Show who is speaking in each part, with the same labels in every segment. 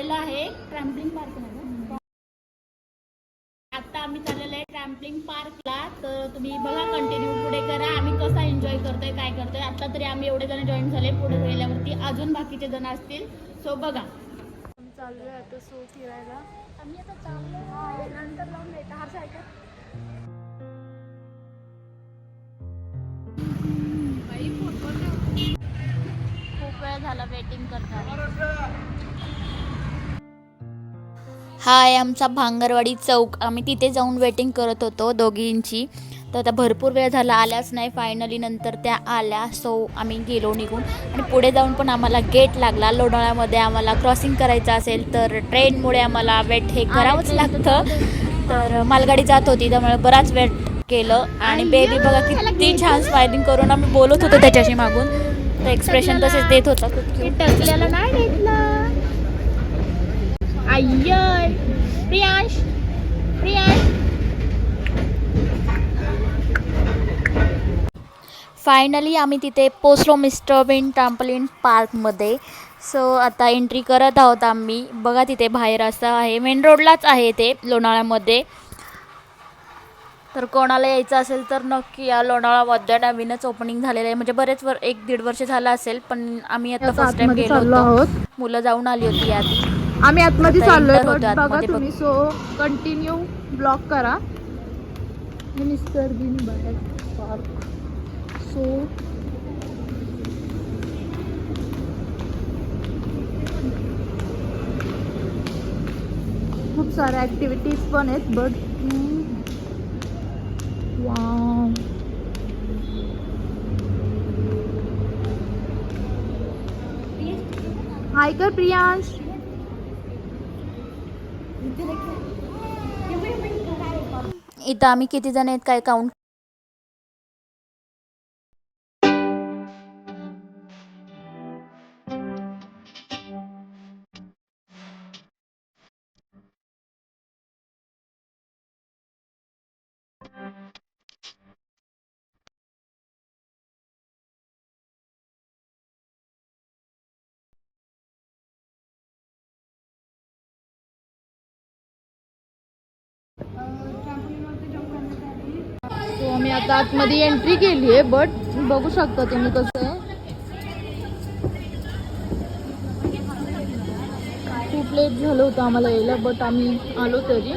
Speaker 1: आलेलो आहे ट्रॅम्पलिंग पार्क मध्ये। आता आम्ही चाललेलो आहे ट्रॅम्पलिंग पार्कला, तर तुम्ही बघा, कंटिन्यू पुढे करा आम्ही कसा एन्जॉय करतोय काय करतोय। आता तरी आम्ही एवढे जण जॉईन झाले, पुढे गेल्यावरती अजून बाकीचे जण असतील, सो बघा।
Speaker 2: चालू आहे आता सो फिरायला। आम्ही आता चाललोय नंतर लावून भेटा हा सायकल।
Speaker 1: खूप वेळ झाला वेटिंग करताना। हा आहे आमचा भांगरवाडी चौक, आम्ही तिथे जाऊन वेटिंग करत होतो दोघींची। तर आता भरपूर वेळ झाला आल्याच नाही, फायनली नंतर त्या आल्या, सो आम्ही गेलो निघून। आणि पुढे जाऊन पण आम्हाला गेट लागला। लोणावळ्यामध्ये आम्हाला क्रॉसिंग करायचं असेल तर ट्रेनमुळे आम्हाला वेट हे करावंच लागतं। तर मालगाडी जात होती त्यामुळे बराच वेट केलं। आणि बेबी बघा किती छान स्माइलिंग करून आम्ही बोलत होतो त्याच्याशी मागून, तर एक्सप्रेशन तसेच देत होता। टकल्याला नाही घेतलं। अय्यर प्रियांश प्रियांश। फायनली आम्ही तिथे पोचलो मिस्टर बीन ट्रॅम्पलिन पार्कमध्ये। सो आता एंट्री करत आहोत आम्ही। बघा तिथे बाहेर असं आहे, मेन रोडलाच आहे ते लोणावळ्यामध्ये। तर कोणाला यायचं असेल तर नक्की या, लोणावळ्यामध्ये नवीनच ओपनिंग झालेलं आहे, म्हणजे बरेच 1-1.5 वर्ष झालं असेल, पण आम्ही आता फर्स्ट टाइम गेलो होतो। मुलं जाऊन आली होती आधी,
Speaker 2: आम्ही आतमध्ये चाललोय, बट बघा
Speaker 1: आतमध्ये
Speaker 2: तुम्ही, सो कंटिन्यू ब्लॉक करा। मिस्टर बीन पार्क, सो खूप साऱ्या ऍक्टिव्हिटीज पण आहेत, बट वाव, हाय कर प्रियांश।
Speaker 1: इथं आम्ही किती जण आहेत काय काउंट
Speaker 2: तो आम्ही आता आतमध्ये एंट्री केली आहे, बट बघू शकता तुम्ही कसं आहे। खूप लेट झालं होतं आम्हाला यायला, बट आम्ही आलो तरी।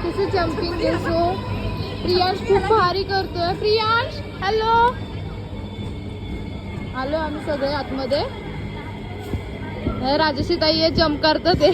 Speaker 2: कसं जम्पिंग आहे, सो प्रियांश खूप भारी करतोय। प्रियांश हॅलो, आलो आम्ही सगळे आतमध्ये। राजश्री ताई हे जम्प करतात ते।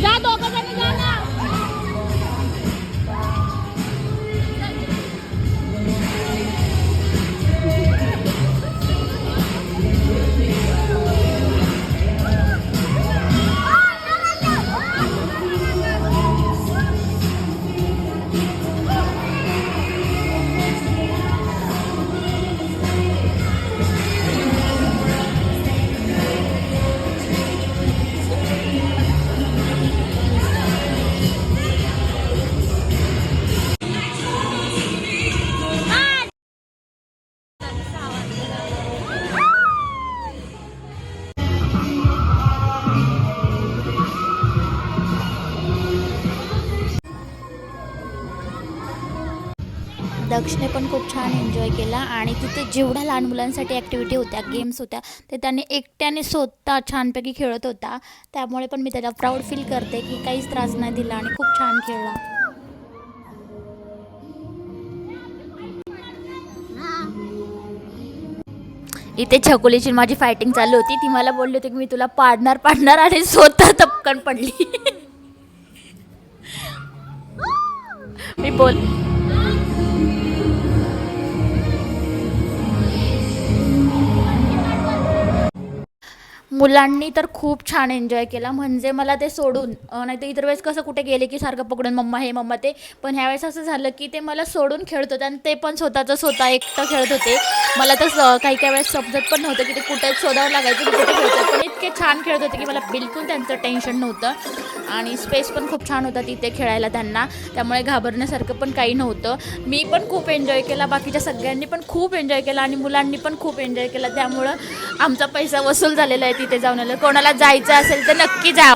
Speaker 1: जा दोघं जणी जा ना. दक्षने पण खूप छान एन्जॉय केला आणि तिथे जेवढ्या लहान मुलांसाठी ॲक्टिव्हिटी होत्या, गेम्स होत्या, ते त्याने एकट्याने स्वतः छानपैकी खेळत होता. त्यामुळे पण मी त्याला प्राऊड फील करते की काहीच त्रास नाही दिला आणि खूप छान खेळला. इथे छकुलीची माझी फायटिंग चालू होती. ती मला बोलली होती की मी तुला पाडणार आणि स्वतः टपकन पडली. मी बोल मुलांनी तर खूप छान एन्जॉय केला. म्हणजे मला ते सोडून नाही तर इतर वेळेस कसं कुठे गेले की सारखं पकडून मम्मा हे मम्मा ते, पण ह्यावेळेस असं झालं की ते मला सोडून खेळत होते आणि ते पण स्वतः एकटं खेळत होते. मला तर काही वेळेस समजत पण नव्हतं की ते कुठे शोधावं लागायचं की कुठे खेळतात, पण इतके छान खेळत होते की मला बिलकुल त्यांचं टेन्शन नव्हतं. आणि स्पेस पण खूप छान होता तिथे खेळायला त्यांना, त्यामुळे घाबरण्यासारखं पण काही नव्हतं. मी पण खूप एन्जॉय केला, बाकीच्या सगळ्यांनी पण खूप एन्जॉय केला आणि मुलांनी पण खूप एन्जॉय केला. त्यामुळं आमचा पैसा वसूल झालेला आहे तिथे जाऊन आलं. कोणाला जायचं असेल तर नक्की जा.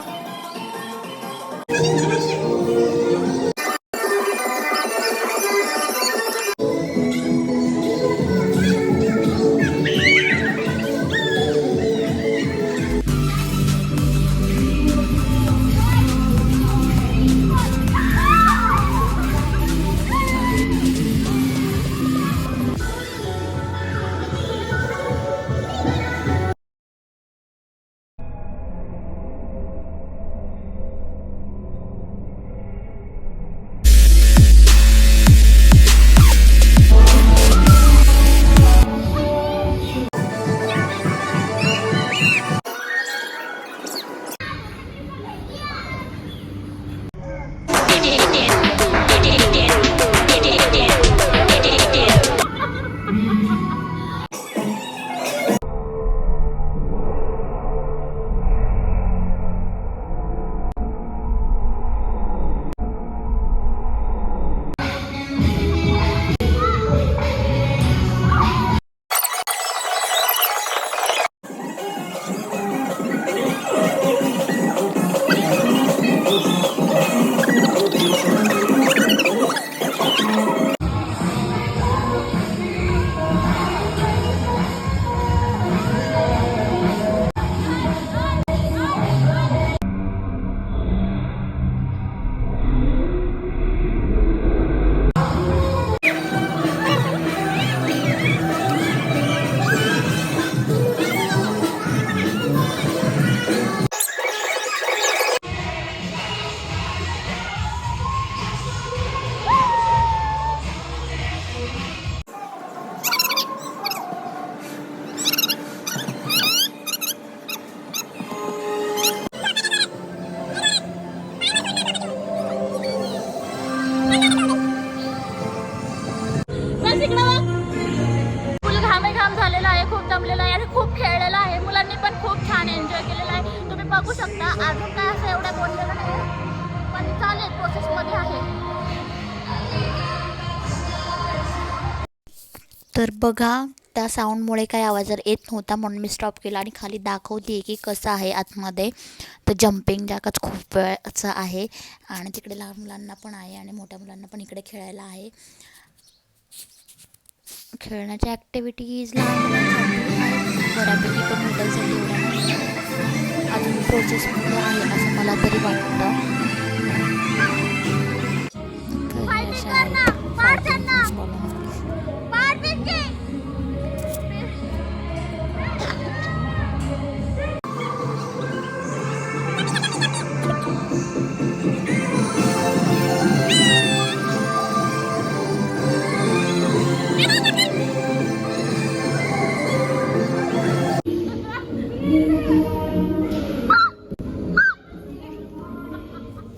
Speaker 1: तर बघा त्या साऊंडमुळे काही आवाज जर येत नव्हता म्हणून मी स्टॉप केला आणि खाली दाखवते की कसं आहे आतमध्ये. तर जम्पिंग जॅकच खूप वेळचं आहे आणि तिकडे लहान मुलांना पण आहे आणि मोठ्या मुलांना पण इकडे खेळायला आहे. खेळण्याच्या ॲक्टिव्हिटीज लहान मुलांसाठी आहेत बऱ्यापैकी, पण मोठ्यांसाठी एवढ्या नाही. अजून प्रोसेसमध्ये आहे असं मला तरी वाटतं. तर हे असे आहेत फायटिंग इन्स्टॉलमेंट.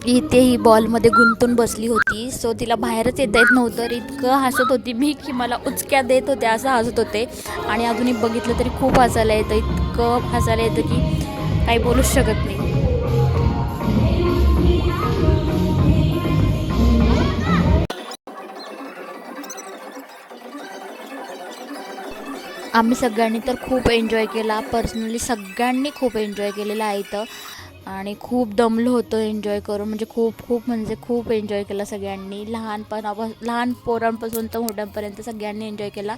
Speaker 1: इथे ही बॉलमध्ये गुंतून बसली होती, सो तिला बाहेरच येता येत नव्हतं. तर इतकं हसत होती मी की मला उचक्या देत होते असं हसत होते. आणि अजूनही बघितलं तरी खूप हसायला येतं, इतकं हसायला येतं की काही बोलूच शकत नाही. आम्ही सगळ्यांनी तर खूप एन्जॉय केला. पर्सनली सगळ्यांनी खूप एन्जॉय केलेला आहे इथं आणि खूप दमलो होतो एन्जॉय करून. म्हणजे खूप एन्जॉय केला सगळ्यांनी. लहान पोरांपासून तर मोठ्यांपर्यंत सगळ्यांनी एन्जॉय केला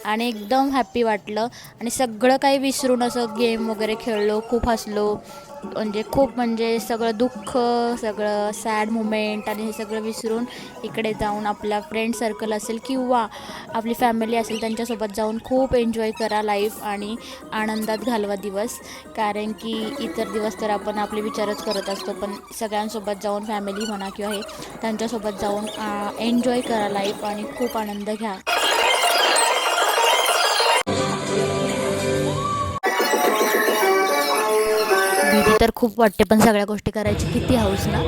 Speaker 1: आणि एकदम हॅप्पी वाटलं. आणि सगळं काही विसरून असं गेम वगैरे खेळलो, खूप हसलो. म्हणजे सगळं दुःख, सगळं सॅड मुमेंट आणि हे सगळं विसरून इकडे जाऊन आपला फ्रेंड सर्कल असेल किंवा आपली फॅमिली असेल त्यांच्यासोबत जाऊन खूप एन्जॉय करा लाईफ आणि आनंदात घालवा दिवस. कारण की इतर दिवस तर आपण आपले विचारच करत असतो, पण सगळ्यांसोबत जाऊन फॅमिली म्हणा किंवा हे त्यांच्यासोबत जाऊन एन्जॉय करा लाईफ आणि खूप आनंद घ्या. भीती तर खूप वाटते, पण सगळ्या गोष्टी करायची किती हौस ना.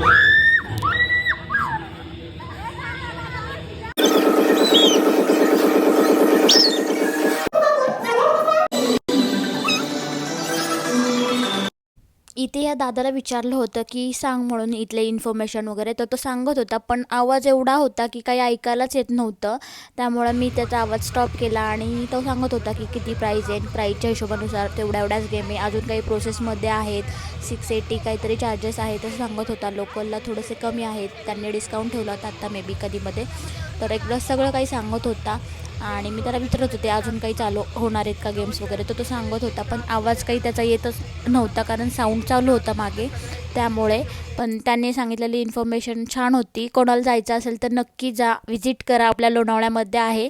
Speaker 1: इथे या दादाला विचारलं होतं की सांग म्हणून इथले इन्फॉर्मेशन वगैरे, तर तो सांगत होता, पण आवाज एवढा होता की काही ऐकायलाच येत नव्हतं. त्यामुळं मी त्याचा आवाज स्टॉप केला आणि तो सांगत होता की किती प्राईज आहे. प्राईजच्या हिशोबानुसार एवढ्याच गेम आहे, अजून काही प्रोसेसमध्ये आहेत, 680 काहीतरी चार्जेस आहेत असं सांगत होता. लोकलला थोडेसे कमी आहेत, त्यांनी डिस्काउंट ठेवला होता आत्ता मे बी कधीमध्ये. तर एकदा सगळं काही सांगत होता आणि मी त्याला विचारत होते अजून काही चालू होणार आहेत का गेम्स वगैरे, तर तो सांगत होता, पण आवाज काही त्याचा येतच नव्हता कारण साऊंड चालू होता मागे त्यामुळे. पण त्यांनी सांगितलेली इन्फॉर्मेशन छान होती. कोणाला जायचं असेल तर नक्की जा, विजिट करा. आपल्या लोणावळ्यामध्ये आहे.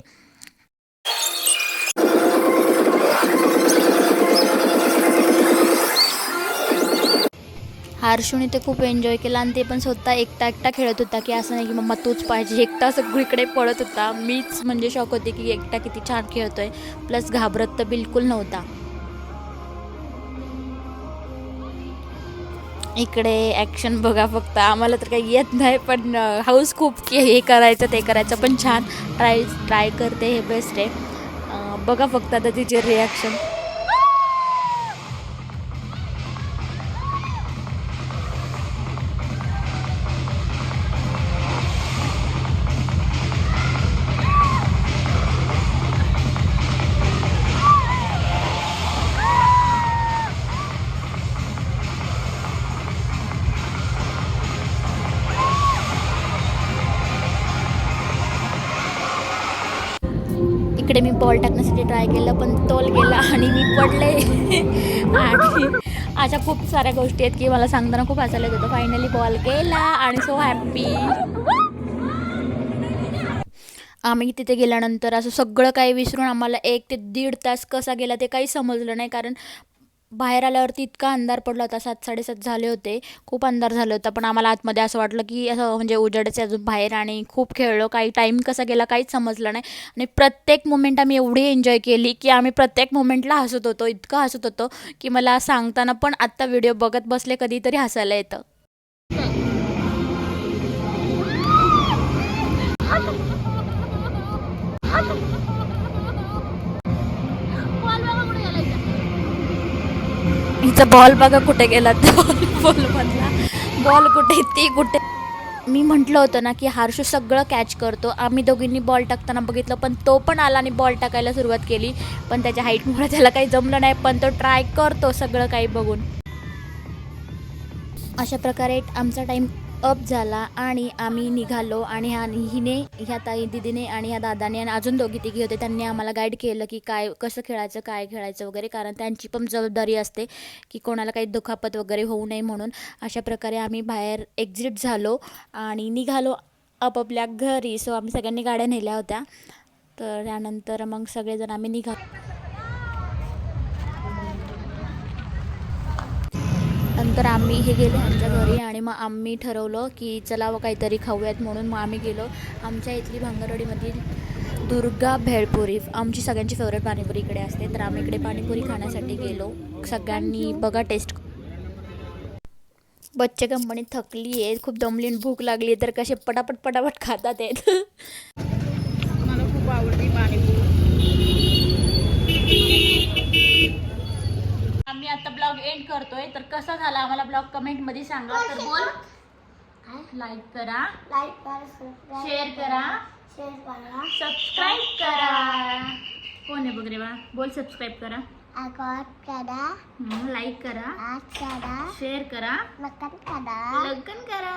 Speaker 1: हर्षूने ते खूप एन्जॉय केला आणि ते पण स्वतः एकटा खेळत होता की असं नाही की मम्मा तूच पाहिजे. एकटा सगळीकडे पळत होता. मीच म्हणजे शॉक होते की एकटा किती छान खेळतोय, प्लस घाबरत तर बिलकुल नव्हता. इकडे ॲक्शन बघा फक्त. आम्हाला तर काही येत नाही, पण हाऊस खूप की हे करायचं ते करायचं, पण छान ट्राय करते, हे बेस्ट आहे. बघा फक्त आता तिचे रिॲक्शन. इकडे मी बॉल टाकण्यासाठी ट्राय केलं, पण तोल गेला आणि मी पडले. आणि अशा खूप साऱ्या गोष्टी आहेत की मला सांगताना खूप हसायला येत होतं. फायनली बॉल गेला आणि सो हॅप्पी. आम्ही तिथे गेल्यानंतर असं सगळं काही विसरून आम्हाला 1 ते 1.5 तास कसा गेला ते काही समजलं नाही. कारण बाहेर आल्यावरती इतका अंधार पडला होता, 7-7:30 झाले होते, खूप अंधार झालं होतं. पण आम्हाला आतमध्ये असं वाटलं की असं म्हणजे उजेडच आहे अजून बाहेर आणि खूप खेळलो. काही टाईम कसा गेला काहीच समजलं नाही. आणि प्रत्येक मोमेंट आम्ही एवढी एन्जॉय केली की आम्ही प्रत्येक मोमेंटला हसत होतो, इतकं हसत होतो की मला सांगताना पण आत्ता व्हिडिओ बघत बसले कधीतरी हसायला येतं. हिचा बॉल बघा कुठे गेला. बॉल मधला बॉल कुठे, ती कुठे. मी म्हटलं होतं ना की हर्षू सगळं कॅच करतो. आम्ही दोघींनी बॉल टाकताना बघितलं, पण तो पण आला आणि बॉल टाकायला सुरुवात केली. पण त्याच्या हाईटमुळे त्याला काही जमलं नाही, पण तो ट्राय करतो सगळं काही बघून. अशा प्रकारे आमचा टाईम अप झाला आणि आम्ही निघालो. आणि ह्या ताई दिदीने आणि ह्या दादाने आणि अजून दोघी तिघी होते, त्यांनी आम्हाला गाईड केलं की काय कसं खेळायचं, काय खेळायचं वगैरे, कारण त्यांची पण जबाबदारी असते की कोणाला काही दुखापत वगैरे होऊ नये म्हणून. अशा प्रकारे आम्ही बाहेर एक्झिट झालो आणि निघालो आपापल्या घरी. सो आम्ही सगळ्यांनी गाड्या नेल्या होत्या. तर त्यानंतर मग सगळेजण आम्ही निघालो. नंतर आम्ही हे गेलो आमच्या घरी आणि मग आम्ही ठरवलं की चला काहीतरी खाऊयात म्हणून. मग आम्ही गेलो आमच्या इथली भांगरवाडीमधील दुर्गा भेळपुरी, आमची सगळ्यांची फेवरेट पाणीपुरी इकडे असते. तर आम्ही इकडे पाणीपुरी खाण्यासाठी गेलो. सगळ्यांनी बघा टेस्ट. बच्चे कंपनी थकली आहे, खूप दमली आणि भूक लागली आहे, तर कसे पटापट पटापट खातात आहेत.
Speaker 2: मला खूप आवडते पाणीपुरी.
Speaker 1: आम्ही आता ब्लॉग एंड करतोय. तर कसा झाला आम्हाला ब्लॉग कमेंटमध्ये सांगा. तर बोल, लाईक करा, शेअर करा, सबस्क्राईब करा. कोण आहे बघ रे बा, बोल सबस्क्राईब करा, लाईक करा, शेअर करा, लगन करा.